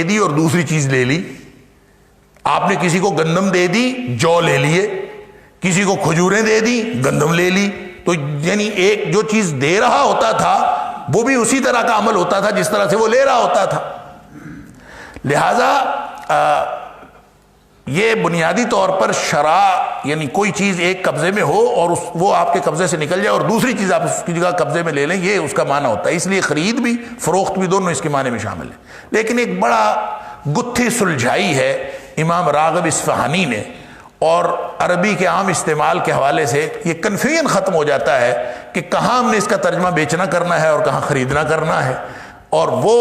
دے دی اور دوسری چیز لے لی. آپ نے کسی کو گندم دے دی، جو لے لیے، کسی کو کھجوریں دے دی، گندم لے لی. تو یعنی ایک جو چیز دے رہا ہوتا تھا وہ بھی اسی طرح کا عمل ہوتا تھا جس طرح سے وہ لے رہا ہوتا تھا. لہذا یہ بنیادی طور پر شرع، یعنی کوئی چیز ایک قبضے میں ہو اور وہ آپ کے قبضے سے نکل جائے اور دوسری چیز آپ اس کی جگہ قبضے میں لے لیں، یہ اس کا معنی ہوتا ہے. اس لیے خرید بھی فروخت بھی دونوں اس کے معنی میں شامل ہیں. لیکن ایک بڑا گتھی سلجھائی ہے امام راغب اصفہانی نے، اور عربی کے عام استعمال کے حوالے سے یہ کنفیوژن ختم ہو جاتا ہے کہ کہاں ہم نے اس کا ترجمہ بیچنا کرنا ہے اور کہاں خریدنا کرنا ہے. اور وہ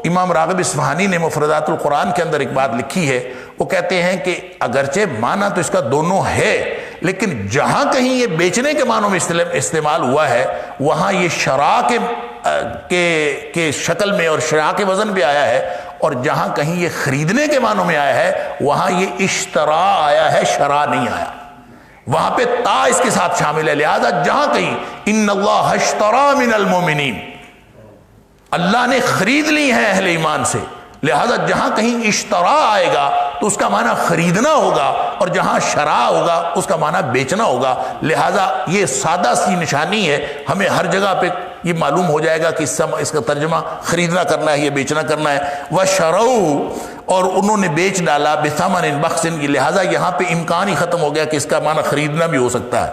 امام راغب اصفہانی نے مفردات القرآن کے اندر ایک بات لکھی ہے. وہ کہتے ہیں کہ اگرچہ معنی تو اس کا دونوں ہے، لیکن جہاں کہیں یہ بیچنے کے معنوں میں استعمال ہوا ہے وہاں یہ شراء کے شکل میں اور شراء کے وزن بھی آیا ہے، اور جہاں کہیں یہ خریدنے کے معنوں میں آیا ہے وہاں یہ اشتراء آیا ہے، شراء نہیں آیا. وہاں پہ تا اس کے ساتھ شامل ہے. لہذا جہاں کہیں ان اللہ اشترى من المؤمنین، اللہ نے خرید لی ہے اہل ایمان سے، لہذا جہاں کہیں اشتراء آئے گا تو اس کا معنی خریدنا ہوگا، اور جہاں شراء ہوگا اس کا معنی بیچنا ہوگا. لہذا یہ سادہ سی نشانی ہے، ہمیں ہر جگہ پہ یہ معلوم ہو جائے گا کہ اس کا ترجمہ خریدنا کرنا ہے یا بیچنا کرنا ہے. وَشَرَوْا، اور انہوں نے بیچ ڈالا، بِثَمَنٍ بَخْسٍ، لہذا یہاں پہ امکان ہی ختم ہو گیا کہ اس کا معنی خریدنا بھی ہو سکتا ہے.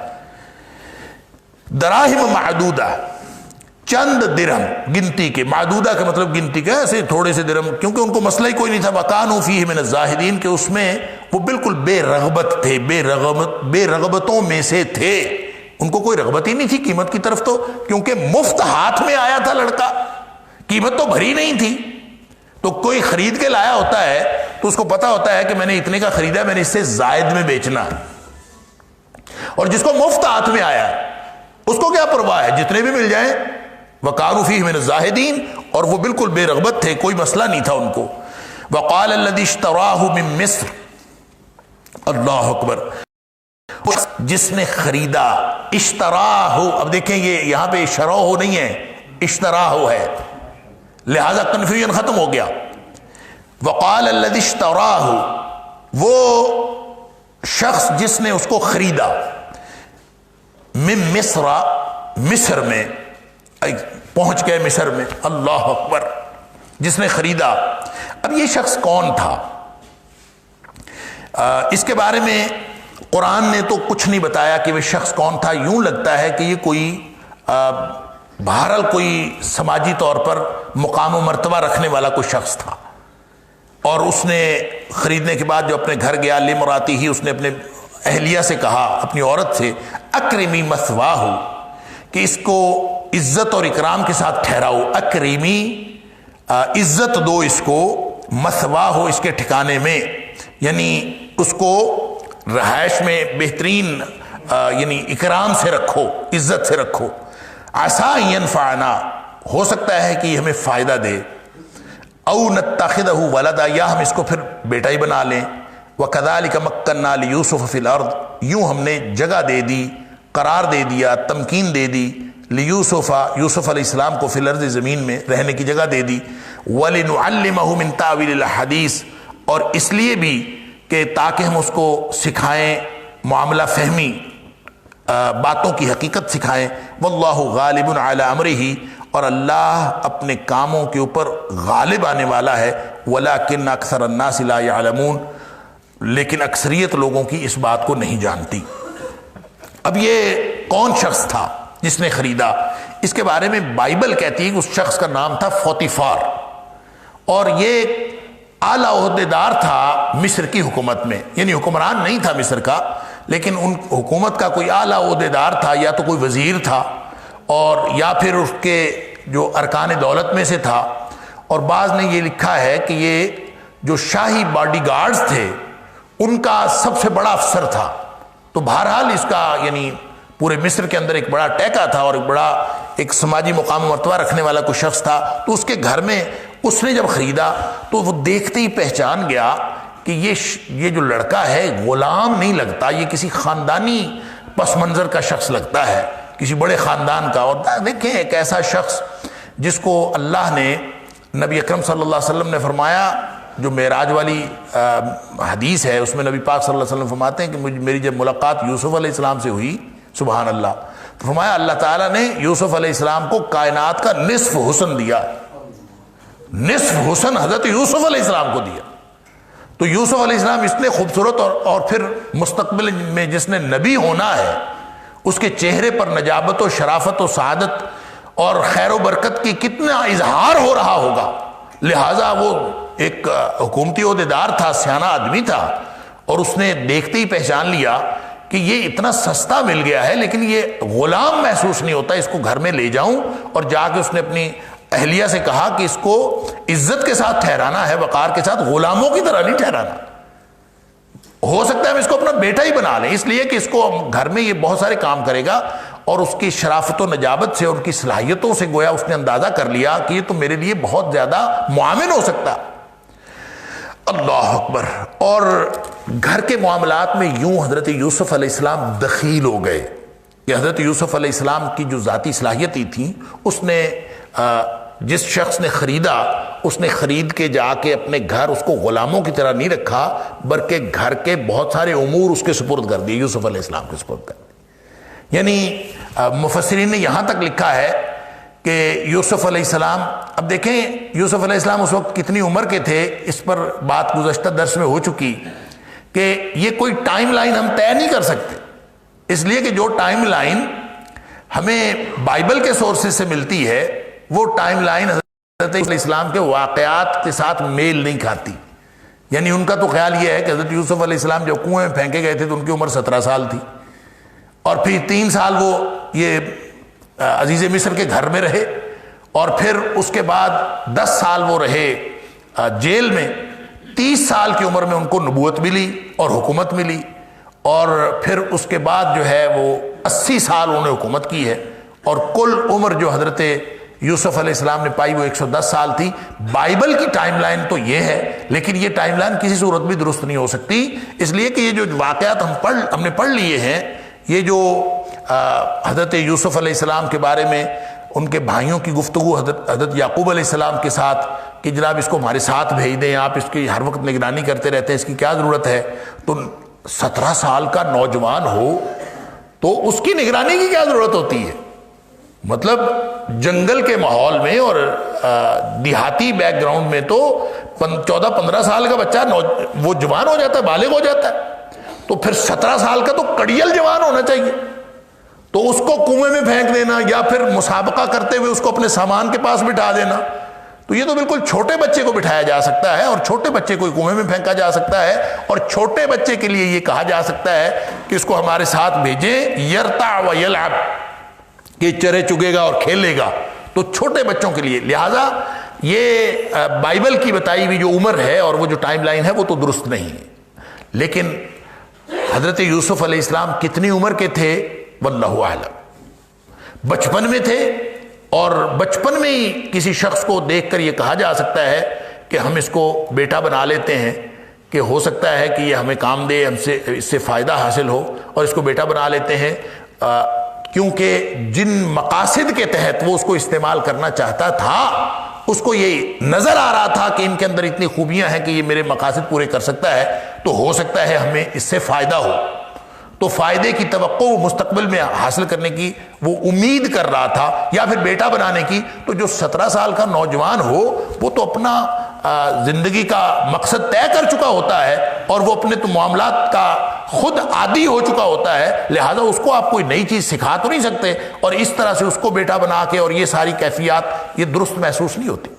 دراہم معدودہ، چند درہم، گنتی کے، معدودہ کا مطلب گنتی کا، ایسے تھوڑے سے درہم، کیونکہ ان کو مسئلہ ہی کوئی نہیں تھا. وَكَانُوا فِيهِ مِنَ الزَّاهِدِينَ، کہ اس میں وہ بالکل بے رغبت تھے، بے رغبتوں میں سے تھے. ان کو کوئی رغبت ہی نہیں تھی قیمت کی طرف، تو کیونکہ مفت ہاتھ میں آیا تھا لڑکا، قیمت تو بھری نہیں تھی. تو کوئی خرید کے لایا ہوتا ہے تو اس کو پتا ہوتا ہے کہ میں نے اتنے کا خریدا، میں نے اس سے زائد میں بیچنا. اور جس کو مفت ہاتھ میں آیا اس کو کیا پرواہ ہے، جتنے بھی مل جائیں. وَقَالُوا فِيهِ مِنَ الزَّاهِدِينَ، اور وہ بالکل بے رغبت تھے، کوئی مسئلہ نہیں تھا ان کو. وَقَالَ الَّذِي اشْتَرَاهُ مِن مِصْرَ، اللہ اکبر، جس نے خریدا، اشتراہ، اب دیکھیں یہ یہاں پہ شراء نہیں ہے، اشتراہ ہے، لہذا کنفیوژن ختم ہو گیا. وقال الذی اشتراہ، وہ شخص جس نے اس کو خریدا، من مصر، مصر میں پہنچ گئے، مصر میں، اللہ اکبر، جس نے خریدا. اب یہ شخص کون تھا؟ اس کے بارے میں قرآن نے تو کچھ نہیں بتایا کہ وہ شخص کون تھا. یوں لگتا ہے کہ یہ کوئی بہرحال کوئی سماجی طور پر مقام و مرتبہ رکھنے والا کوئی شخص تھا، اور اس نے خریدنے کے بعد جو اپنے گھر گیا، لمراتی ہی، اس نے اپنے اہلیہ سے کہا، اپنی عورت سے، اکرمی مثواہ، کہ اس کو عزت اور اکرام کے ساتھ ٹھہراؤ. اکرمی، عزت دو اس کو، مثواہ، اس کے ٹھکانے میں، یعنی اس کو رہائش میں بہترین یعنی اکرام سے رکھو، عزت سے رکھو. عسیٰ ینفعنا، ہو سکتا ہے کہ یہ ہمیں فائدہ دے. او نتخذہ ولدا، یا ہم اس کو پھر بیٹا ہی بنا لیں. وکذالک مکننا لیوسف فی الارض، یوں ہم نے جگہ دے دی، قرار دے دیا، تمکین دے دی، لیوسف، یوسف علیہ السلام کو، فی الارض، زمین میں رہنے کی جگہ دے دی. ولنعلمہ من تاویل الحدیث، اور اس لیے بھی کہ تاکہ ہم اس کو سکھائیں معاملہ فہمی، باتوں کی حقیقت سکھائیں. واللہ غالب علی امرہ، اور اللہ اپنے کاموں کے اوپر غالب آنے والا ہے. ولکن اکثر الناس لا یعلمون، لیکن اکثریت لوگوں کی اس بات کو نہیں جانتی. اب یہ کون شخص تھا جس نے خریدا؟ اس کے بارے میں بائبل کہتی ہے کہ اس شخص کا نام تھا فوتیفار، اور یہ اعلیٰ عہدیدار تھا مصر کی حکومت میں، یعنی حکمران نہیں تھا مصر کا، لیکن ان حکومت کا کوئی اعلیٰ عہدیدار تھا، یا تو کوئی وزیر تھا، اور یا پھر اس کے جو ارکان دولت میں سے تھا. اور بعض نے یہ لکھا ہے کہ یہ جو شاہی باڈی گارڈز تھے ان کا سب سے بڑا افسر تھا. تو بہرحال اس کا یعنی پورے مصر کے اندر ایک بڑا ٹیکا تھا، اور ایک بڑا ایک سماجی مقام و مرتبہ رکھنے والا کوئی شخص تھا. تو اس کے گھر میں اس نے جب خریدا تو وہ دیکھتے ہی پہچان گیا کہ یہ جو لڑکا ہے غلام نہیں لگتا، یہ کسی خاندانی پس منظر کا شخص لگتا ہے، کسی بڑے خاندان کا. اور دیکھیں ایک ایسا شخص جس کو اللہ نے، نبی اکرم صلی اللہ علیہ وسلم نے فرمایا جو معراج والی حدیث ہے اس میں نبی پاک صلی اللہ علیہ وسلم فرماتے ہیں کہ میری جب ملاقات یوسف علیہ السلام سے ہوئی، سبحان اللہ، تو فرمایا اللہ تعالیٰ نے یوسف علیہ السلام کو کائنات کا نصف حسن دیا، نصف حسن حضرت یوسف علیہ السلام کو دیا۔ تو یوسف علیہ السلام اتنے خوبصورت اور پھر مستقبل میں جس نے نبی ہونا ہے اس کے چہرے پر نجابت و شرافت و سعادت اور خیر و برکت کی کتنا اظہار ہو رہا ہوگا، لہٰذا وہ ایک حکومتی عہدیدار تھا، سیانہ آدمی تھا، اور اس نے دیکھتے ہی پہچان لیا کہ یہ اتنا سستا مل گیا ہے لیکن یہ غلام محسوس نہیں ہوتا، اس کو گھر میں لے جاؤں۔ اور جا کے اس نے اپنی اہلیہ سے کہا کہ اس کو عزت کے ساتھ ٹھہرانا ہے، وقار کے ساتھ، غلاموں کی طرح نہیں ٹھہرانا۔ ہو سکتا ہے ہم اس کو اپنا بیٹا ہی بنا لیں، اس لیے کہ اس کو گھر میں یہ بہت سارے کام کرے گا، اور اس کی شرافت و نجابت سے، ان کی صلاحیتوں سے گویا اس نے اندازہ کر لیا کہ یہ تو میرے لیے بہت زیادہ معاون ہو سکتا۔ اللہ اکبر۔ اور گھر کے معاملات میں یوں حضرت یوسف علیہ السلام دخیل ہو گئے کہ حضرت یوسف علیہ السلام کی جو ذاتی صلاحیت تھی، اس نے جس شخص نے خریدا اس نے خرید کے جا کے اپنے گھر اس کو غلاموں کی طرح نہیں رکھا، بلکہ گھر کے بہت سارے امور اس کے سپرد کر دیے، یوسف علیہ السلام کے سپرد کر دیے۔ یعنی مفسرین نے یہاں تک لکھا ہے کہ یوسف علیہ السلام، اب دیکھیں یوسف علیہ السلام اس وقت کتنی عمر کے تھے، اس پر بات گزشتہ درس میں ہو چکی کہ یہ کوئی ٹائم لائن ہم طے نہیں کر سکتے، اس لیے کہ جو ٹائم لائن ہمیں بائبل کے سورسز سے ملتی ہے وہ ٹائم لائن حضرت علیہ السلام کے واقعات کے ساتھ میل نہیں کھاتی۔ یعنی ان کا تو خیال یہ ہے کہ حضرت یوسف علیہ السلام جب کنویں میں پھینکے گئے تھے تو ان کی عمر 17 سال تھی، اور پھر 3 سال وہ یہ عزیز مصر کے گھر میں رہے، اور پھر اس کے بعد 10 سال وہ رہے جیل میں۔ 30 سال کی عمر میں ان کو نبوت ملی اور حکومت ملی، اور پھر اس کے بعد جو ہے وہ 80 سال انہوں نے حکومت کی ہے، اور کل عمر جو حضرت یوسف علیہ السلام نے پائی وہ 110 سال تھی۔ بائبل کی ٹائم لائن تو یہ ہے، لیکن یہ ٹائم لائن کسی صورت بھی درست نہیں ہو سکتی، اس لیے کہ یہ جو واقعات ہم نے پڑھ لیے ہیں، یہ جو حضرت یوسف علیہ السلام کے بارے میں ان کے بھائیوں کی گفتگو حضرت یعقوب علیہ السلام کے ساتھ کہ جناب اس کو ہمارے ساتھ بھیج دیں، آپ اس کی ہر وقت نگرانی کرتے رہتے ہیں، اس کی کیا ضرورت ہے؟ تو 17 سال کا نوجوان ہو تو اس کی نگرانی کی کیا ضرورت ہوتی ہے؟ مطلب جنگل کے ماحول میں اور دیہاتی بیک گراؤنڈ میں تو 14-15 سال کا بچہ وہ جوان ہو جاتا ہے، بالغ ہو جاتا ہے، تو پھر 17 سال کا تو کڑیل جوان ہونا چاہیے۔ تو اس کو کنویں میں پھینک دینا یا پھر مسابقہ کرتے ہوئے اس کو اپنے سامان کے پاس بٹھا دینا، تو یہ تو بالکل چھوٹے بچے کو بٹھایا جا سکتا ہے، اور چھوٹے بچے کو کنویں میں پھینکا جا سکتا ہے، اور چھوٹے بچے کے لیے یہ کہا جا سکتا ہے کہ اس کو ہمارے ساتھ بھیجیں، یرتع و یلعب، کہ چرے چگے گا اور کھیلے گا، تو چھوٹے بچوں کے لیے۔ لہٰذا یہ بائبل کی بتائی ہوئی جو عمر ہے اور وہ جو ٹائم لائن ہے وہ تو درست نہیں ہے۔ لیکن حضرت یوسف علیہ السلام کتنی عمر کے تھے واللہ اعلم۔ بچپن میں تھے، اور بچپن میں ہی کسی شخص کو دیکھ کر یہ کہا جا سکتا ہے کہ ہم اس کو بیٹا بنا لیتے ہیں، کہ ہو سکتا ہے کہ یہ ہمیں کام دے، ہم سے اس سے فائدہ حاصل ہو، اور اس کو بیٹا بنا لیتے ہیں، کیونکہ جن مقاصد کے تحت وہ اس کو استعمال کرنا چاہتا تھا اس کو یہ نظر آ رہا تھا کہ ان کے اندر اتنی خوبیاں ہیں کہ یہ میرے مقاصد پورے کر سکتا ہے، تو ہو سکتا ہے ہمیں اس سے فائدہ ہو۔ تو فائدے کی توقع مستقبل میں حاصل کرنے کی وہ امید کر رہا تھا، یا پھر بیٹا بنانے کی۔ تو جو 17 سال کا نوجوان ہو وہ تو اپنا زندگی کا مقصد طے کر چکا ہوتا ہے، اور وہ اپنے تو معاملات کا خود عادی ہو چکا ہوتا ہے، لہذا اس کو آپ کوئی نئی چیز سکھا تو نہیں سکتے، اور اس طرح سے اس کو بیٹا بنا کے اور یہ ساری کیفیات یہ درست محسوس نہیں ہوتی۔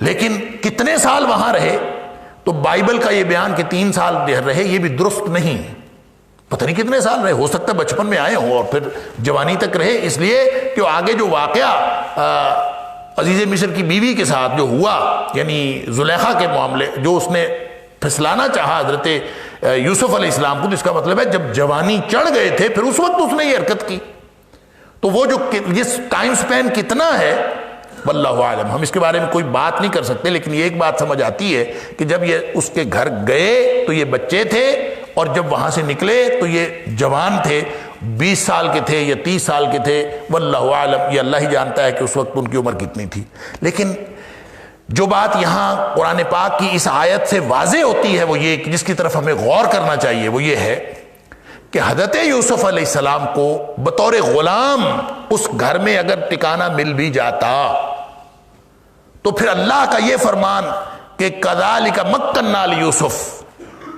لیکن کتنے سال وہاں رہے، تو بائبل کا یہ بیان کہ 3 سال رہے یہ بھی درست نہیں، پتہ نہیں کتنے سال رہے، ہو سکتا ہے بچپن میں آئے ہوں اور پھر جوانی تک رہے، اس لیے کہ آگے جو واقعہ عزیز مصر کی بیوی کے ساتھ جو ہوا، یعنی زلیخا کے معاملے جو اس نے پھسلانا چاہا حضرت یوسف علیہ السلام کو، تو اس کا مطلب ہے جب جوانی چڑھ گئے تھے پھر اس وقت اس نے یہ حرکت کی۔ تو وہ جو یہ ٹائم سپین کتنا ہے واللہ عالم، ہم اس کے بارے میں کوئی بات نہیں کر سکتے، لیکن یہ ایک بات سمجھ آتی ہے کہ جب یہ اس کے گھر گئے تو یہ بچے تھے، اور جب وہاں سے نکلے تو یہ جوان تھے، 20 سال کے تھے یا 30 سال کے تھے، واللہ عالم، یہ اللہ ہی جانتا ہے کہ اس وقت ان کی عمر کتنی تھی۔ لیکن جو بات یہاں قرآن پاک کی اس آیت سے واضح ہوتی ہے وہ یہ کہ جس کی طرف ہمیں غور کرنا چاہیے، وہ یہ ہے کہ حضرت یوسف علیہ السلام کو بطور غلام اس گھر میں اگر ٹھکانہ مل بھی جاتا تو پھر اللہ کا یہ فرمان کہ کذالک مکننا لیوسف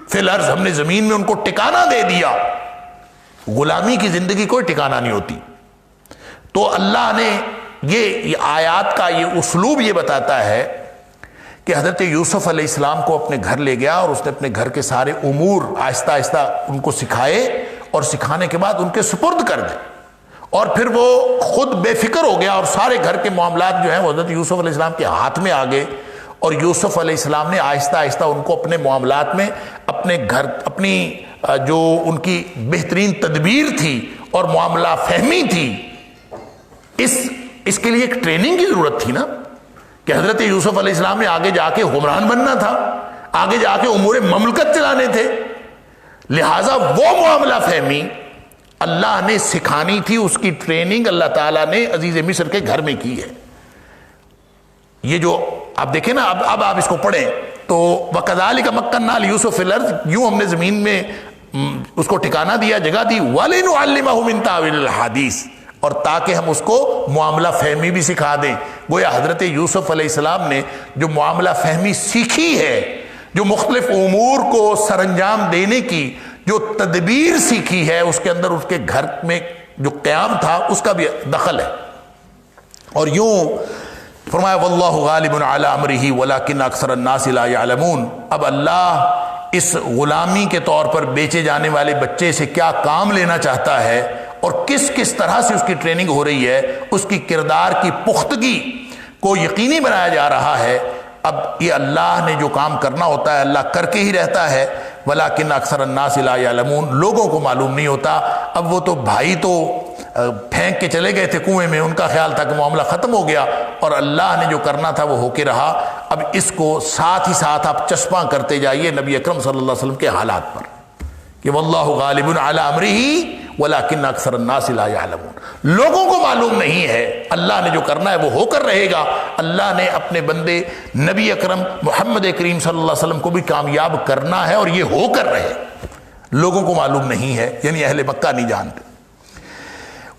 فی الارض، ہم نے زمین میں ان کو ٹھکانہ دے دیا، غلامی کی زندگی کوئی ٹھکانہ نہیں ہوتی۔ تو اللہ نے یہ آیات کا یہ اسلوب یہ بتاتا ہے کہ حضرت یوسف علیہ السلام کو اپنے گھر لے گیا اور اس نے اپنے گھر کے سارے امور آہستہ آہستہ ان کو سکھائے اور سکھانے کے بعد ان کے سپرد کر دے، اور پھر وہ خود بے فکر ہو گیا اور سارے گھر کے معاملات جو ہیں وہ حضرت یوسف علیہ السلام کے ہاتھ میں آ گئے، اور یوسف علیہ السلام نے آہستہ آہستہ ان کو اپنے معاملات میں اپنے گھر اپنی جو ان کی بہترین تدبیر تھی اور معاملہ فہمی تھی، اس کے لیے ایک ٹریننگ کی ضرورت تھی نا، کہ حضرت یوسف علیہ السلام نے آگے جا کے حکمران بننا تھا، آگے جا کے امور مملکت چلانے تھے، لہٰذا وہ معاملہ فہمی اللہ نے سکھانی تھی، اس کی ٹریننگ اللہ تعالیٰ نے عزیز مصر کے گھر میں کی ہے۔ یہ جو آپ دیکھیں نا، اب آپ اس کو پڑھیں تو وَكَذَلِكَ مَكَّنَّا لِيُوسُفَ فِي الْأَرْضِ، یوں ہم نے زمین میں اس کو ٹھکانہ دیا، جگہ دی، وَلِنُعَلِّمَهُ مِن تَأْوِيلِ الْأَحَادِيثِ، اور تاکہ ہم اس کو معاملہ فہمی بھی سکھا دیں۔ گویا حضرت یوسف علیہ السلام نے جو معاملہ فہمی سیکھی ہے، جو مختلف امور کو سر انجام دینے کی جو تدبیر سیکھی ہے، اس کے اندر اس کے گھر میں جو قیام تھا اس کا بھی دخل ہے۔ اور یوں فرمایا واللہ غالب علی امرہ ولکن اکثر الناس لا یعلمون، اب اللہ اس غلامی کے طور پر بیچے جانے والے بچے سے کیا کام لینا چاہتا ہے اور کس کس طرح سے اس کی ٹریننگ ہو رہی ہے، اس کی کردار کی پختگی کو یقینی بنایا جا رہا ہے۔ اب یہ اللہ نے جو کام کرنا ہوتا ہے اللہ کر کے ہی رہتا ہے، ولیکن اکثر الناس لا یعلمون، لوگوں کو معلوم نہیں ہوتا۔ اب وہ تو بھائی تو پھینک کے چلے گئے تھے کنویں میں، ان کا خیال تھا کہ معاملہ ختم ہو گیا، اور اللہ نے جو کرنا تھا وہ ہو کے رہا۔ اب اس کو ساتھ ہی ساتھ آپ چسپاں کرتے جائیے نبی اکرم صلی اللہ علیہ وسلم کے حالات پر کہ واللہ غالب علی امرہ ولکن اکثر الناس لا یعلمون، لوگوں کو معلوم نہیں ہے، اللہ نے جو کرنا ہے وہ ہو کر رہے گا۔ اللہ نے اپنے بندے نبی اکرم محمد کریم صلی اللہ علیہ وسلم کو بھی کامیاب کرنا ہے، اور یہ ہو کر رہے، لوگوں کو معلوم نہیں ہے، یعنی اہل مکہ نہیں جانتے۔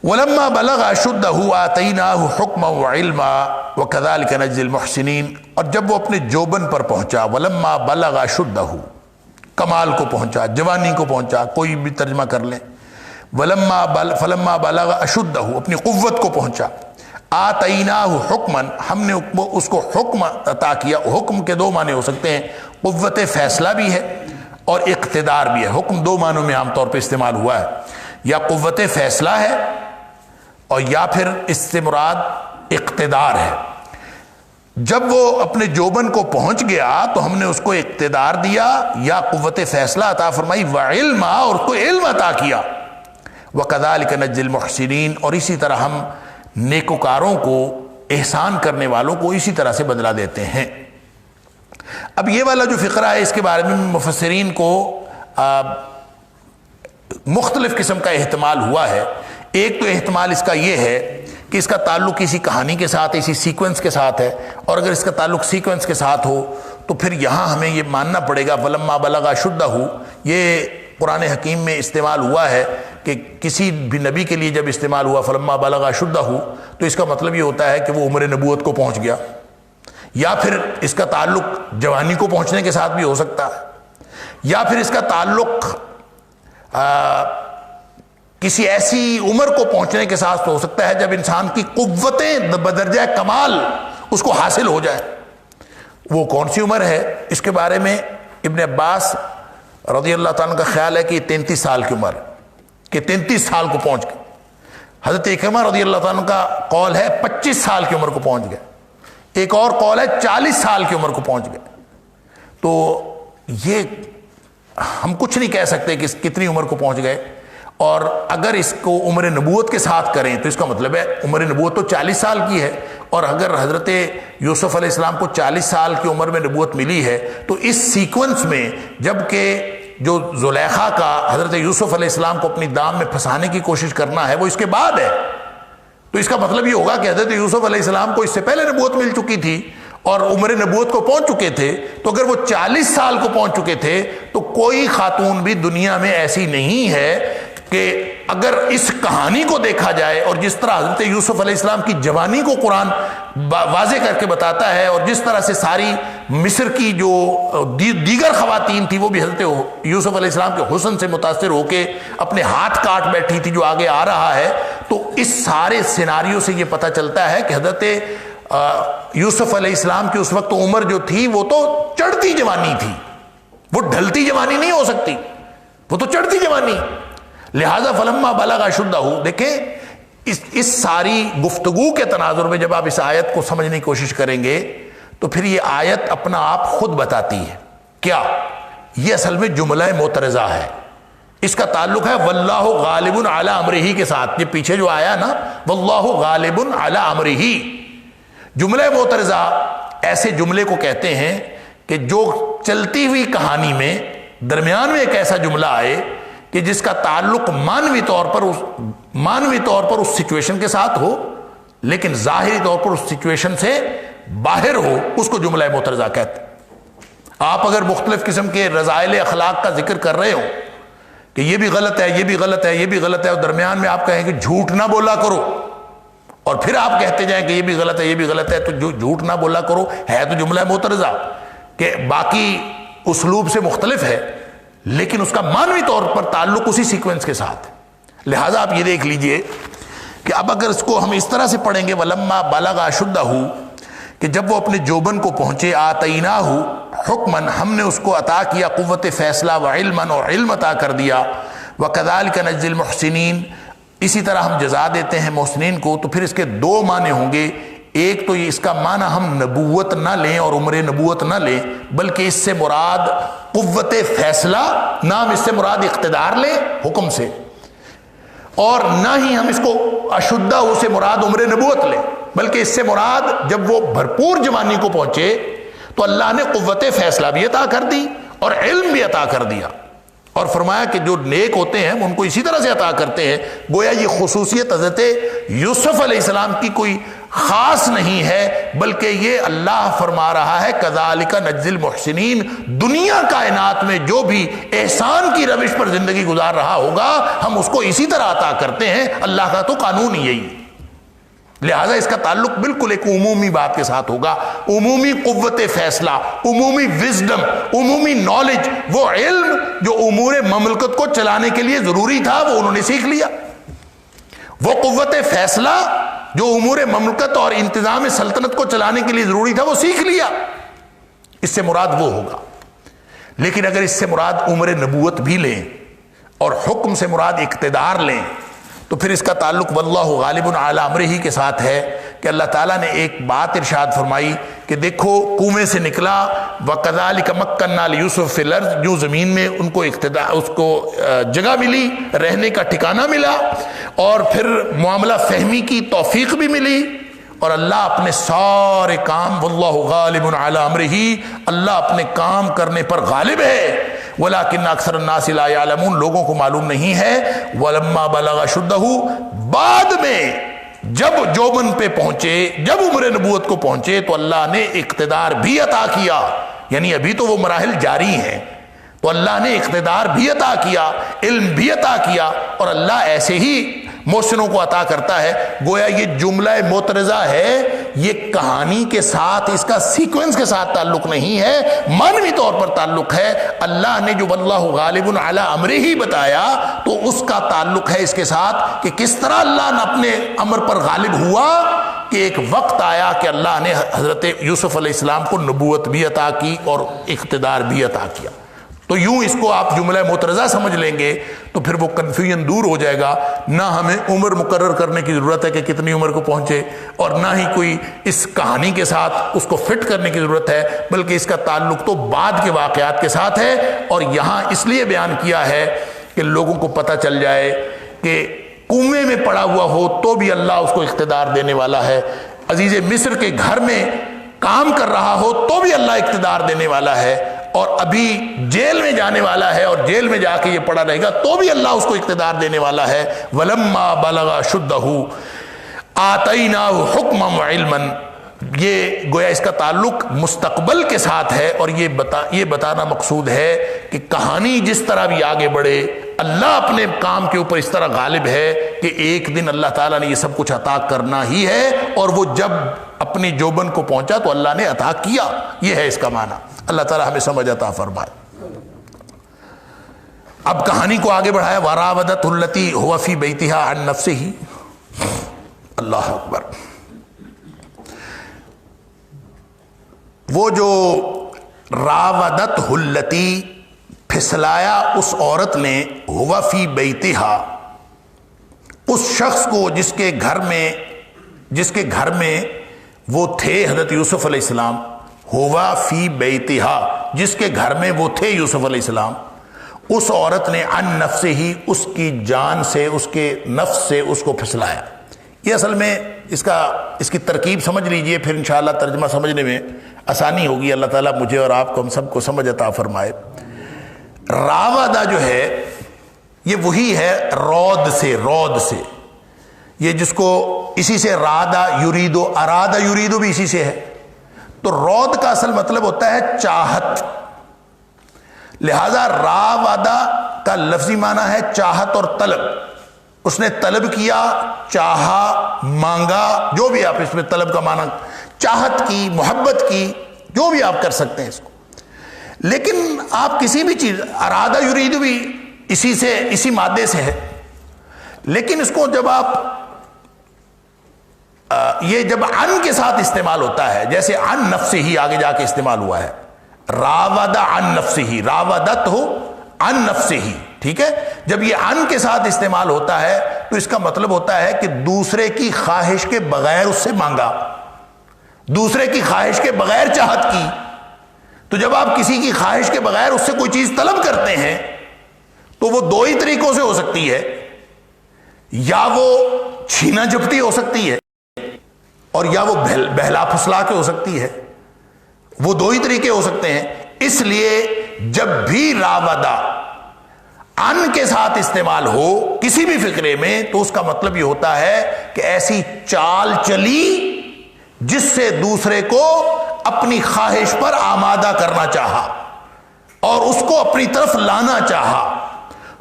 وَلَمَّا بَلَغَ أَشُدَّهُ آتَيْنَاهُ حُكْمًا وَعِلْمًا وَكَذَلِكَ نَجْزِي الْمُحْسِنِينَ، اور جب وہ اپنے جوبن پر پہنچا، وَلَمَّا بَلَغَ أَشُدَّهُ، کمال کو پہنچا، جوانی کو پہنچا، کوئی بھی ترجمہ کر لیں، فلما بلغ اشدہ، اپنی قوت کو پہنچا، آتیناہ حکمن، ہم نے اس کو حکم عطا کیا۔ حکم کے دو معنی ہو سکتے ہیں، قوت فیصلہ بھی ہے اور اقتدار بھی ہے۔ حکم دو معنوں میں عام طور پہ استعمال ہوا ہے، یا قوت فیصلہ ہے اور یا پھر اس سے مراد اقتدار ہے۔ جب وہ اپنے جوبن کو پہنچ گیا تو ہم نے اس کو اقتدار دیا یا قوت فیصلہ عطا فرمائی، وعلما، اور اس کو علم عطا کیا، وَكَذَلِكَ نَجْزِي الْمُحْسِنِينَ، اور اسی طرح ہم نیکوکاروں کو، احسان کرنے والوں کو اسی طرح سے بدلہ دیتے ہیں۔ اب یہ والا جو فقرہ ہے اس کے بارے میں مفسرین کو مختلف قسم کا احتمال ہوا ہے۔ ایک تو احتمال اس کا یہ ہے کہ اس کا تعلق کسی کہانی کے ساتھ، اسی سیکوینس کے ساتھ ہے، اور اگر اس کا تعلق سیکوینس کے ساتھ ہو تو پھر یہاں ہمیں یہ ماننا پڑے گا فلما بلغ اشدہ، یہ قرآن حکیم میں استعمال ہوا ہے کہ کسی بھی نبی کے لیے جب استعمال ہوا فلما بلغ اشدہ، تو اس کا مطلب یہ ہوتا ہے کہ وہ عمر نبوت کو پہنچ گیا، یا پھر اس کا تعلق جوانی کو پہنچنے کے ساتھ بھی ہو سکتا ہے، یا پھر اس کا تعلق کسی ایسی عمر کو پہنچنے کے ساتھ ہو سکتا ہے جب انسان کی قوتیں بدرجہ کمال اس کو حاصل ہو جائے۔ وہ کون سی عمر ہے اس کے بارے میں ابن عباس رضی اللہ تعالیٰ کا خیال ہے کہ یہ 33 سال کی عمر، کہ 33 سال کو پہنچ گئے۔ حضرت اکرمہ رضی اللہ تعالیٰ کا قول ہے 25 سال کی عمر کو پہنچ گئے، ایک اور قول ہے 40 سال کی عمر کو پہنچ گئے۔ تو یہ ہم کچھ نہیں کہہ سکتے کہ کتنی عمر کو پہنچ گئے، اور اگر اس کو عمر نبوت کے ساتھ کریں تو اس کا مطلب ہے عمر نبوت تو 40 سال کی ہے، اور اگر حضرت یوسف علیہ السلام کو 40 سال کی عمر میں نبوت ملی ہے تو اس سیکونس میں جب کہ جو زلیخا کا حضرت یوسف علیہ السلام کو اپنی دام میں پھنسانے کی کوشش کرنا ہے وہ اس کے بعد ہے، تو اس کا مطلب یہ ہوگا کہ حضرت یوسف علیہ السلام کو اس سے پہلے نبوت مل چکی تھی، اور عمر نبوت کو پہنچ چکے تھے، تو اگر وہ 40 سال کو پہنچ چکے تھے تو کوئی خاتون بھی دنیا میں ایسی نہیں ہے کہ اگر اس کہانی کو دیکھا جائے اور جس طرح حضرت یوسف علیہ السلام کی جوانی کو قرآن واضح کر کے بتاتا ہے، اور جس طرح سے ساری مصر کی جو دیگر خواتین تھی وہ بھی حضرت یوسف علیہ السلام کے حسن سے متاثر ہو کے اپنے ہاتھ کاٹ بیٹھی تھی جو آگے آ رہا ہے، تو اس سارے سیناریو سے یہ پتہ چلتا ہے کہ حضرت یوسف علیہ السلام کی اس وقت عمر جو تھی وہ تو چڑھتی جوانی تھی، وہ ڈھلتی جوانی نہیں ہو سکتی، وہ تو چڑھتی جوانی۔ لہذا فلما بلغ اشدہ، دیکھیں اس ساری گفتگو کے تناظر میں جب آپ اس آیت کو سمجھنے کی کوشش کریں گے تو پھر یہ آیت اپنا آپ خود بتاتی ہے کیا؟ یہ اصل میں جملہ معترضہ ہے، اس کا تعلق ہے واللہ غالب علی امرہ کے ساتھ۔ یہ پیچھے جو آیا نا واللہ غالب علی امرہ، جملہ معترضہ ایسے جملے کو کہتے ہیں کہ جو چلتی ہوئی کہانی میں درمیان میں ایک ایسا جملہ آئے کہ جس کا تعلق مانوی طور پر اس سچویشن کے ساتھ ہو لیکن ظاہری طور پر اس سچویشن سے باہر ہو، اس کو جملہ معترضہ کہتے ہیں۔ آپ اگر مختلف قسم کے رذائل اخلاق کا ذکر کر رہے ہو کہ یہ بھی غلط ہے، یہ بھی غلط ہے، یہ بھی غلط ہے، اور درمیان میں آپ کہیں کہ جھوٹ نہ بولا کرو، اور پھر آپ کہتے جائیں کہ یہ بھی غلط ہے، یہ بھی غلط ہے، تو جو جھوٹ نہ بولا کرو ہے تو جملہ معترضہ کہ باقی اسلوب سے مختلف ہے لیکن اس کا معنوی طور پر تعلق اسی سیکوینس کے ساتھ ہے۔ لہٰذا آپ یہ دیکھ لیجئے کہ اب اگر اس کو ہم اس طرح سے پڑھیں گے وَلَمَّا بَلَغَ أَشُدَّهُ، کہ جب وہ اپنے جوبن کو پہنچے، آتَيْنَاهُ حُكْمًا، ہم نے اس کو عطا کیا قوت فیصلہ، وعلمًا، اور علم عطا کر دیا، وَكَذَلِكَ نَجْزِي الْمُحْسِنِينَ، اسی طرح ہم جزا دیتے ہیں محسنین کو۔ تو پھر اس کے دو معنی ہوں گے، ایک تو یہ اس کا معنی ہم نبوت نہ لیں اور عمر نبوت نہ لیں، بلکہ اس سے مراد قوت فیصلہ، نہ ہم اس سے مراد اقتدار لیں حکم سے، اور نہ ہی ہم اس کو اشدہ سے مراد عمر نبوت لیں، بلکہ اس سے مراد جب وہ بھرپور جوانی کو پہنچے تو اللہ نے قوت فیصلہ بھی عطا کر دی اور علم بھی عطا کر دیا، اور فرمایا کہ جو نیک ہوتے ہیں ان کو اسی طرح سے عطا کرتے ہیں۔ گویا یہ خصوصیت حضرت یوسف علیہ السلام کی کوئی خاص نہیں ہے، بلکہ یہ اللہ فرما رہا ہے کذالک نجزی المحسنین، دنیا کائنات میں جو بھی احسان کی روش پر زندگی گزار رہا ہوگا ہم اس کو اسی طرح عطا کرتے ہیں، اللہ کا تو قانون ہی یہی ہے۔ لہذا اس کا تعلق بالکل ایک عمومی بات کے ساتھ ہوگا، عمومی قوت فیصلہ، عمومی وزڈم، عمومی نالج، وہ علم جو امور مملکت کو چلانے کے لیے ضروری تھا وہ انہوں نے سیکھ لیا، وہ قوت فیصلہ جو امور مملکت اور انتظام سلطنت کو چلانے کے لیے ضروری تھا وہ سیکھ لیا، اس سے مراد وہ ہوگا۔ لیکن اگر اس سے مراد عمر نبوت بھی لیں اور حکم سے مراد اقتدار لیں تو پھر اس کا تعلق واللہ غالب علی امرہ کے ساتھ ہے کہ اللہ تعالیٰ نے ایک بات ارشاد فرمائی کہ دیکھو کنویں سے نکلا، وَكَذَلِكَ مَكَّنَّا لِيُوسُفَ فِي الْأَرْضِ، جو زمین میں ان کو اس کو جگہ ملی، رہنے کا ٹھکانہ ملا، اور پھر معاملہ فہمی کی توفیق بھی ملی، اور اللہ اپنے سارے کام واللہ غالب علی امرہ، اللہ اپنے کام کرنے پر غالب ہے، ولیکن اکثر الناس لا یعلمون، لوگوں کو معلوم نہیں ہے۔ ولما بلغ اشدہ، بعد میں جب جوبن پہ پہنچے، جب عمر نبوت کو پہنچے تو اللہ نے اقتدار بھی عطا کیا، یعنی ابھی تو وہ مراحل جاری ہیں، تو اللہ نے اقتدار بھی عطا کیا، علم بھی عطا کیا، اور اللہ ایسے ہی محسنوں کو عطا کرتا ہے۔ گویا یہ جملہ معترضہ ہے، یہ کہانی کے ساتھ، اس کا سیکوینس کے ساتھ تعلق نہیں ہے، معنوی طور پر تعلق ہے۔ اللہ نے جو واللہ غالب علی امرہ ہی بتایا تو اس کا تعلق ہے اس کے ساتھ کہ کس طرح اللہ نے اپنے امر پر غالب ہوا، کہ ایک وقت آیا کہ اللہ نے حضرت یوسف علیہ السلام کو نبوت بھی عطا کی اور اقتدار بھی عطا کیا۔ تو یوں اس کو آپ جملہ معترضہ سمجھ لیں گے تو پھر وہ کنفیوژن دور ہو جائے گا، نہ ہمیں عمر مقرر کرنے کی ضرورت ہے کہ کتنی عمر کو پہنچے، اور نہ ہی کوئی اس کہانی کے ساتھ اس کو فٹ کرنے کی ضرورت ہے، بلکہ اس کا تعلق تو بعد کے واقعات کے ساتھ ہے، اور یہاں اس لیے بیان کیا ہے کہ لوگوں کو پتہ چل جائے کہ کنویں میں پڑا ہوا ہو تو بھی اللہ اس کو اقتدار دینے والا ہے، عزیز مصر کے گھر میں کام کر رہا ہو تو بھی اللہ اقتدار دینے والا ہے، اور ابھی جیل میں جانے والا ہے اور جیل میں جا کے یہ پڑا رہے گا تو بھی اللہ اس کو اقتدار دینے والا ہے۔ وَلَمَّا بَلَغَ أَشُدَّهُ آتَيْنَاهُ حُكْمًا وَعِلْمًا، یہ گویا اس کا تعلق مستقبل کے ساتھ ہے، اور یہ بتانا مقصود ہے کہ کہانی جس طرح بھی آگے بڑھے، اللہ اپنے کام کے اوپر اس طرح غالب ہے کہ ایک دن اللہ تعالیٰ نے یہ سب کچھ عطا کرنا ہی ہے، اور وہ جب اپنی جوبن کو پہنچا تو اللہ نے عطا کیا. یہ ہے اس کا معنی. اللہ تعالیٰ ہمیں سمجھ عطا فرمائے. اب کہانی کو آگے بڑھایا. وراودته التي هو في بيتها عن نفسه. اللہ اکبر. وہ جو راودته التي پھسلایا اس عورت نے، هو في بيتها، اس شخص کو جس کے گھر میں وہ تھے حضرت یوسف علیہ السلام. هو في بيتها، جس کے گھر میں وہ تھے یوسف علیہ السلام. اس عورت نے عن نفسه ہی، اس کی جان سے، اس کے نفس سے اس کو پھسلایا. یہ اصل میں اس کی ترکیب سمجھ لیجئے، پھر انشاءاللہ ترجمہ سمجھنے میں آسانی ہوگی. اللہ تعالیٰ مجھے اور آپ کو ہم سب کو سمجھ عطا فرمائے. راودہ جو ہے یہ وہی ہے رود سے، یہ جس کو اسی سے رادہ یریدو، ارادہ یریدو بھی اسی سے ہے. تو رود کا اصل مطلب ہوتا ہے چاہت، لہذا راودہ کا لفظی معنی ہے چاہت اور طلب. اس نے طلب کیا، چاہا، مانگا، جو بھی آپ اس میں طلب کا معنی، چاہت کی، محبت کی، جو بھی آپ کر سکتے ہیں اس کو. لیکن آپ کسی بھی چیز، ارادہ یرید بھی اسی مادے سے ہے. لیکن اس کو جب آپ یہ جب ان کے ساتھ استعمال ہوتا ہے، جیسے ان نفسہ ہی آگے جا کے استعمال ہوا ہے، راودہ عن نفسہ، راودت ہو عن نفسہ، ٹھیک ہے. جب یہ ان کے ساتھ استعمال ہوتا ہے تو اس کا مطلب ہوتا ہے کہ دوسرے کی خواہش کے بغیر اس سے مانگا، دوسرے کی خواہش کے بغیر چاہت کی. تو جب آپ کسی کی خواہش کے بغیر اس سے کوئی چیز طلب کرتے ہیں تو وہ دو ہی طریقوں سے ہو سکتی ہے، یا وہ چھینا جھپٹی ہو سکتی ہے، اور یا وہ بہلا پھسلا کے ہو سکتی ہے. وہ دو ہی طریقے ہو سکتے ہیں. اس لیے جب بھی راودہ ان کے ساتھ استعمال ہو کسی بھی فقرے میں تو اس کا مطلب یہ ہوتا ہے کہ ایسی چال چلی جس سے دوسرے کو اپنی خواہش پر آمادہ کرنا چاہا اور اس کو اپنی طرف لانا چاہا.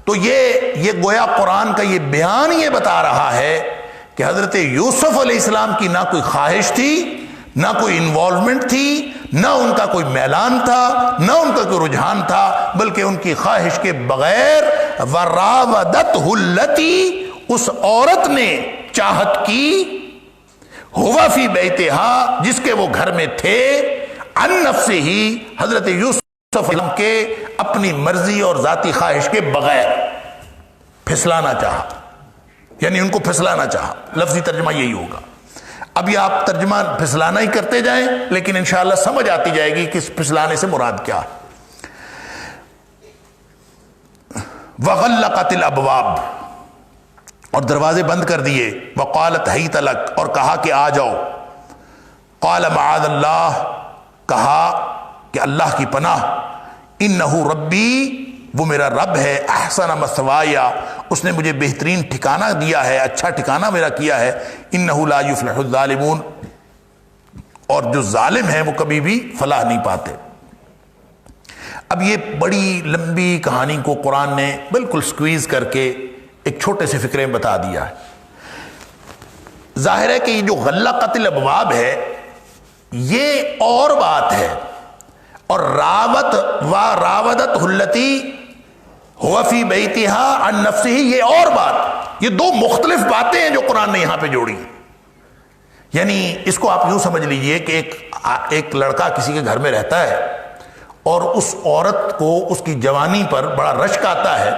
تو یہ گویا قرآن کا یہ بیان یہ بتا رہا ہے کہ حضرت یوسف علیہ السلام کی نہ کوئی خواہش تھی، نہ کوئی انوالومنٹ تھی، نہ ان کا کوئی میلان تھا، نہ ان کا کوئی رجحان تھا، بلکہ ان کی خواہش کے بغیر وراودتہ التی، اس عورت نے چاہت کی، ہوا فی بیتہا، جس کے وہ گھر میں تھے، عن نفسہ ہی، حضرت یوسف کے اپنی مرضی اور ذاتی خواہش کے بغیر پھسلانا چاہا، یعنی ان کو پھسلانا چاہا. لفظی ترجمہ یہی ہوگا. اب یہ آپ ترجمہ پھسلانا ہی کرتے جائیں، لیکن انشاءاللہ سمجھ آتی جائے گی کہ اس پھسلانے سے مراد کیا ہے. وغلقت الابواب، اور دروازے بند کر دیے. وقالت حیت لک، اور کہا کہ آ جاؤ. قال معاذ اللہ، کہا کہ اللہ کی پناہ. انہ ربی، وہ میرا رب ہے. احسن مثوایا، اس نے مجھے بہترین ٹھکانہ دیا ہے، اچھا ٹھکانہ میرا کیا ہے. انہ لا یفلح الظالمون، اور جو ظالم ہیں وہ کبھی بھی فلاح نہیں پاتے. اب یہ بڑی لمبی کہانی کو قرآن نے بالکل سکویز کر کے ایک چھوٹے سے فقرے میں بتا دیا ہے. ظاہر ہے کہ یہ جو غلقت الابواب ہے یہ اور بات ہے، اور راودت التی ہوا فی بیتہا عن نفسہ، یہ اور بات. یہ دو مختلف باتیں ہیں جو قرآن نے یہاں پہ جوڑی. یعنی اس کو آپ یوں سمجھ لیجئے کہ ایک لڑکا کسی کے گھر میں رہتا ہے اور اس عورت کو اس کی جوانی پر بڑا رشک آتا ہے،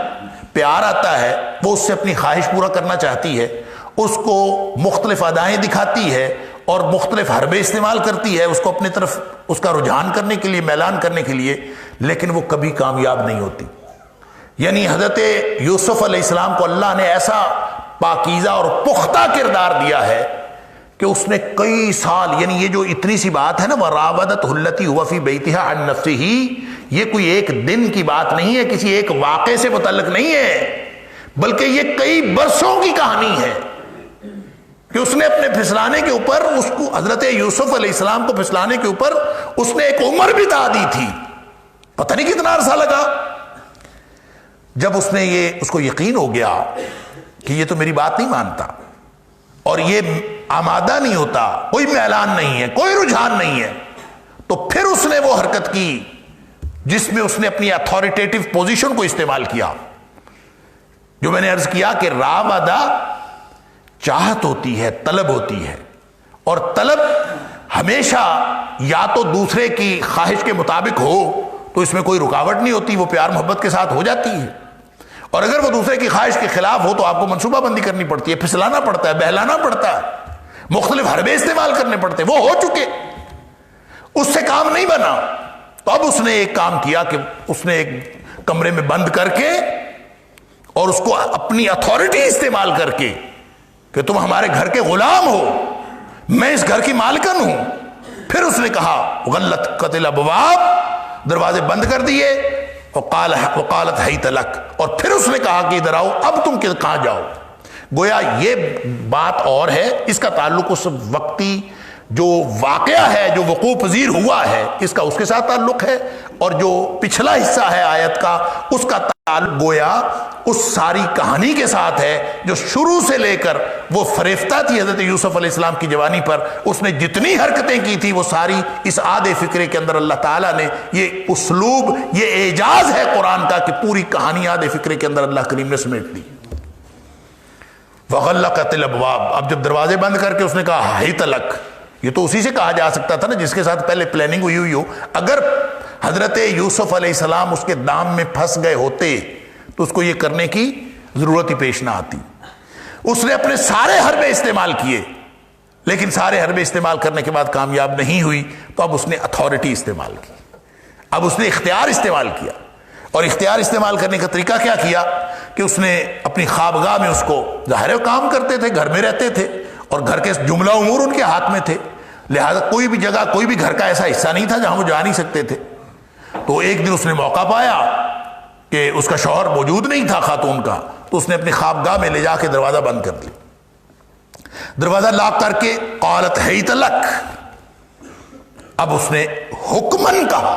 پیار آتا ہے، وہ اس سے اپنی خواہش پورا کرنا چاہتی ہے، اس کو مختلف ادائیں دکھاتی ہے اور مختلف حربے استعمال کرتی ہے اس کو اپنی طرف، اس کا رجحان کرنے کے لیے، میلان کرنے کے لیے، لیکن وہ کبھی کامیاب نہیں ہوتی. یعنی حضرت یوسف علیہ السلام کو اللہ نے ایسا پاکیزہ اور پختہ کردار دیا ہے کہ اس نے کئی سال، یعنی یہ جو اتنی سی بات ہے نا وراودتہ التی ہوا فی بیتہا عن نفسہ، یہ کوئی ایک دن کی بات نہیں ہے، کسی ایک واقعے سے متعلق نہیں ہے، بلکہ یہ کئی برسوں کی کہانی ہے کہ کہ اس نے اپنے پھسلانے کے اوپر اس کو، حضرت یوسف علیہ السلام کو پھسلانے کے اوپر اس نے ایک عمر بتا دی تھی، پتہ نہیں کتنا عرصہ لگا. جب اس نے اس کو یقین ہو گیا کہ یہ تو میری بات نہیں مانتا اور یہ آمادہ نہیں ہوتا، کوئی میلان نہیں ہے، کوئی رجحان نہیں ہے، تو پھر اس نے وہ حرکت کی جس میں اس نے اپنی اتھارٹیٹو پوزیشن کو استعمال کیا. جو میں نے عرض کیا کہ راودہ چاہت ہوتی ہے، طلب ہوتی ہے، اور طلب ہمیشہ یا تو دوسرے کی خواہش کے مطابق ہو تو اس میں کوئی رکاوٹ نہیں ہوتی، وہ پیار محبت کے ساتھ ہو جاتی ہے، اور اگر وہ دوسرے کی خواہش کے خلاف ہو تو آپ کو منصوبہ بندی کرنی پڑتی ہے، پھسلانا پڑتا ہے، بہلانا پڑتا ہے، مختلف حربے استعمال کرنے پڑتے ہیں. وہ ہو چکے، اس سے کام نہیں بنا. تو اب اس نے ایک کام کیا کہ اس نے ایک کمرے میں بند کر کے اور اس کو اپنی اتھارٹی استعمال کر کے کہ تم ہمارے گھر کے غلام ہو، میں اس گھر کی مالکن ہوں. پھر اس نے کہا غلقت الابواب، دروازے بند کر دیے، وقالت حیت لک، اور پھر اس نے کہا کہ ادھر آؤ، اب تم کہاں جاؤ. گویا یہ بات اور ہے، اس کا تعلق اس وقتی جو واقعہ ہے جو وقوع پذیر ہوا ہے اس کا اس کے ساتھ تعلق ہے، اور جو پچھلا حصہ ہے آیت کا اس کا تعلق گویا اس ساری کہانی کے ساتھ ہے جو شروع سے لے کر وہ فریفتہ تھی حضرت یوسف علیہ السلام کی جوانی پر. اس نے جتنی حرکتیں کی تھی وہ ساری اس آدھے فکرے کے اندر اللہ تعالیٰ نے یہ اسلوب، یہ اعجاز ہے قرآن کا کہ پوری کہانی آدھے فکرے کے اندر اللہ کریم نے سمیٹ دی. وغلقت الابواب، اب جب دروازے بند کر کے اس نے کہا حیت لک، یہ تو اسی سے کہا جا سکتا تھا نا جس کے ساتھ پہلے پلاننگ ہوئی ہو. اگر حضرت یوسف علیہ السلام اس کے دام میں پھنس گئے ہوتے تو اس کو یہ کرنے کی ضرورت ہی پیش نہ آتی. اس نے اپنے سارے حربے استعمال کیے، لیکن سارے حربے استعمال کرنے کے بعد کامیاب نہیں ہوئی، تو اب اس نے اتھارٹی استعمال کی، اب اس نے اختیار استعمال کیا. اور اختیار استعمال کرنے کا طریقہ کیا کیا کہ اس نے اپنی خوابگاہ میں اس کو، ظاہر کام کرتے تھے، گھر میں رہتے تھے اور گھر کے جملہ امور ان کے ہاتھ میں تھے، لہذا کوئی بھی جگہ، کوئی بھی گھر کا ایسا حصہ نہیں تھا جہاں وہ جا نہیں سکتے تھے. تو ایک دن اس نے موقع پایا کہ اس کا شوہر موجود نہیں تھا خاتون کا، تو اس نے اپنی خوابگاہ میں لے جا کے دروازہ بند کر دیا، دروازہ لاک کر کے قالت حیت لک، اب اس نے حکمن کہا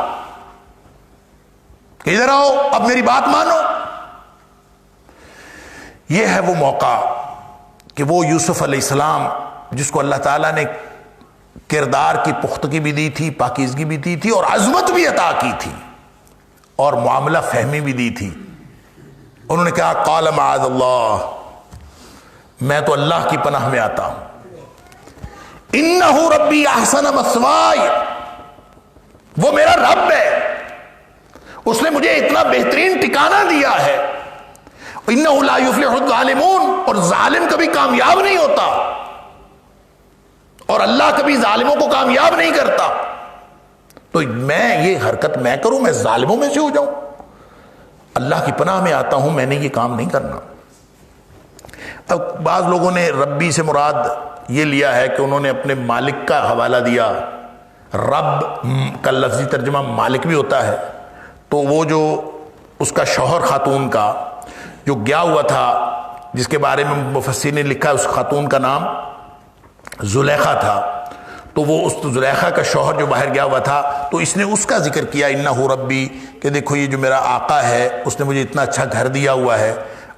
کہ ادھر آؤ، اب میری بات مانو. یہ ہے وہ موقع کہ وہ یوسف علیہ السلام جس کو اللہ تعالیٰ نے کردار کی پختگی بھی دی تھی، پاکیزگی بھی دی تھی اور عظمت بھی عطا کی تھی اور معاملہ فہمی بھی دی تھی، انہوں نے کہا قال معاذ اللہ، میں تو اللہ کی پناہ میں آتا ہوں، انہ ربی احسن مثوایا، وہ میرا رب ہے، اس نے مجھے اتنا بہترین ٹھکانہ دیا ہے. انہ لا یفلح الظالمون، اور ظالم کبھی کامیاب نہیں ہوتا اور اللہ کبھی ظالموں کو کامیاب نہیں کرتا. تو میں یہ حرکت میں کروں، میں ظالموں میں سے ہو جاؤں؟ اللہ کی پناہ میں آتا ہوں، میں نے یہ کام نہیں کرنا. اب بعض لوگوں نے ربی سے مراد یہ لیا ہے کہ انہوں نے اپنے مالک کا حوالہ دیا. رب کا لفظی ترجمہ مالک بھی ہوتا ہے، تو وہ جو اس کا شوہر خاتون کا جو گیا ہوا تھا، جس کے بارے میں مفسرین نے لکھا اس خاتون کا نام زلیخا تھا، تو وہ اس زلیخا کا شوہر جو باہر گیا ہوا تھا، تو اس نے اس کا ذکر کیا انہ ربی، کہ دیکھو یہ جو میرا آقا ہے اس نے مجھے اتنا اچھا گھر دیا ہوا ہے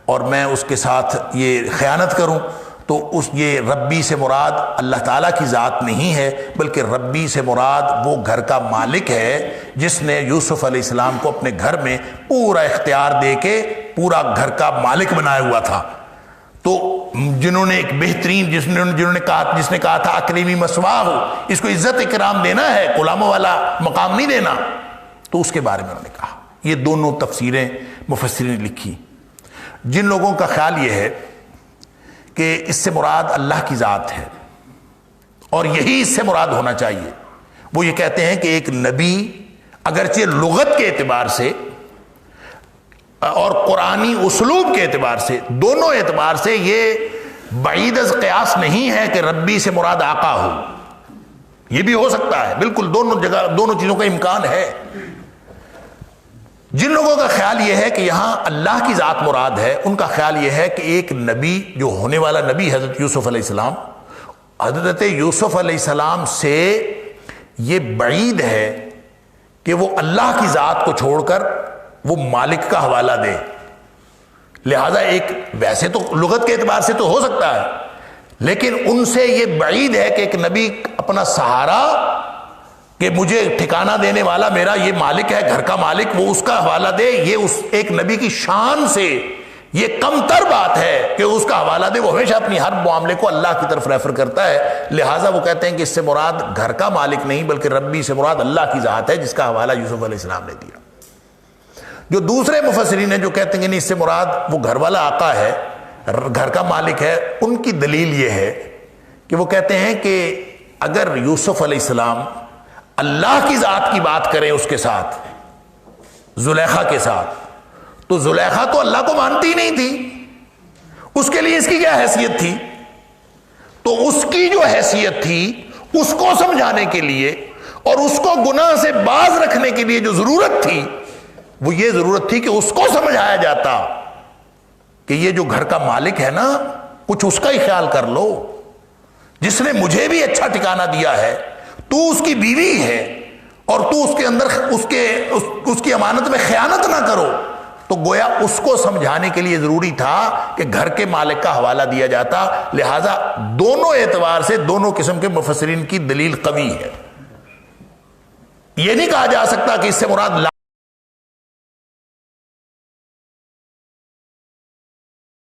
اور میں اس کے ساتھ یہ خیانت کروں. تو یہ ربی سے مراد اللہ تعالیٰ کی ذات نہیں ہے، بلکہ ربی سے مراد وہ گھر کا مالک ہے جس نے یوسف علیہ السلام کو اپنے گھر میں پورا اختیار دے کے پورا گھر کا مالک بنایا ہوا تھا. تو جنہوں نے ایک بہترین جس نے کہا تھا اکریمی مسواہ ہو، اس کو عزت اکرام دینا ہے، غلاموں والا مقام نہیں دینا، تو اس کے بارے میں انہوں نے کہا. یہ دونوں تفسیریں مفسرین نے لکھی. جن لوگوں کا خیال یہ ہے کہ اس سے مراد اللہ کی ذات ہے اور یہی اس سے مراد ہونا چاہیے، وہ یہ کہتے ہیں کہ ایک نبی اگرچہ لغت کے اعتبار سے اور قرآنی اسلوب کے اعتبار سے، دونوں اعتبار سے یہ بعید از قیاس نہیں ہے کہ ربی سے مراد آقا ہو. یہ بھی ہو سکتا ہے، بالکل دونوں چیزوں کا امکان ہے. جن لوگوں کا خیال یہ ہے کہ یہاں اللہ کی ذات مراد ہے، ان کا خیال یہ ہے کہ ایک نبی جو ہونے والا نبی حضرت یوسف علیہ السلام، حضرت یوسف علیہ السلام سے یہ بعید ہے کہ وہ اللہ کی ذات کو چھوڑ کر وہ مالک کا حوالہ دے. لہذا ایک ویسے تو لغت کے اعتبار سے تو ہو سکتا ہے، لیکن ان سے یہ بعید ہے کہ ایک نبی اپنا سہارا کہ مجھے ٹھکانہ دینے والا میرا یہ مالک ہے، گھر کا مالک، وہ اس کا حوالہ دے. یہ اس ایک نبی کی شان سے یہ کم تر بات ہے کہ اس کا حوالہ دے. وہ ہمیشہ اپنی ہر معاملے کو اللہ کی طرف ریفر کرتا ہے. لہٰذا وہ کہتے ہیں کہ اس سے مراد گھر کا مالک نہیں بلکہ ربی سے مراد اللہ کی ذات ہے جس کا حوالہ یوسف علیہ السلام نے دیا. جو دوسرے مفسرین ہیں جو کہتے ہیں کہ نہیں اس سے مراد وہ گھر والا آقا ہے، گھر کا مالک ہے، ان کی دلیل یہ ہے کہ وہ کہتے ہیں کہ اگر یوسف علیہ السلام اللہ کی ذات کی بات کریں اس کے ساتھ، زلیخا کے ساتھ، تو زلیخا تو اللہ کو مانتی ہی نہیں تھی، اس کے لیے اس کی کیا حیثیت تھی؟ تو اس کی جو حیثیت تھی اس کو سمجھانے کے لیے اور اس کو گناہ سے باز رکھنے کے لیے جو ضرورت تھی وہ یہ ضرورت تھی کہ اس کو سمجھایا جاتا کہ یہ جو گھر کا مالک ہے نا، کچھ اس کا ہی خیال کر لو، جس نے مجھے بھی اچھا ٹھکانہ دیا ہے، تو اس کی بیوی ہے اور تو اس کے اندر اس کی امانت میں خیانت نہ کرو. تو گویا اس کو سمجھانے کے لیے ضروری تھا کہ گھر کے مالک کا حوالہ دیا جاتا. لہذا دونوں اعتبار سے دونوں قسم کے مفسرین کی دلیل قوی ہے. یہ نہیں کہا جا سکتا کہ اس سے مراد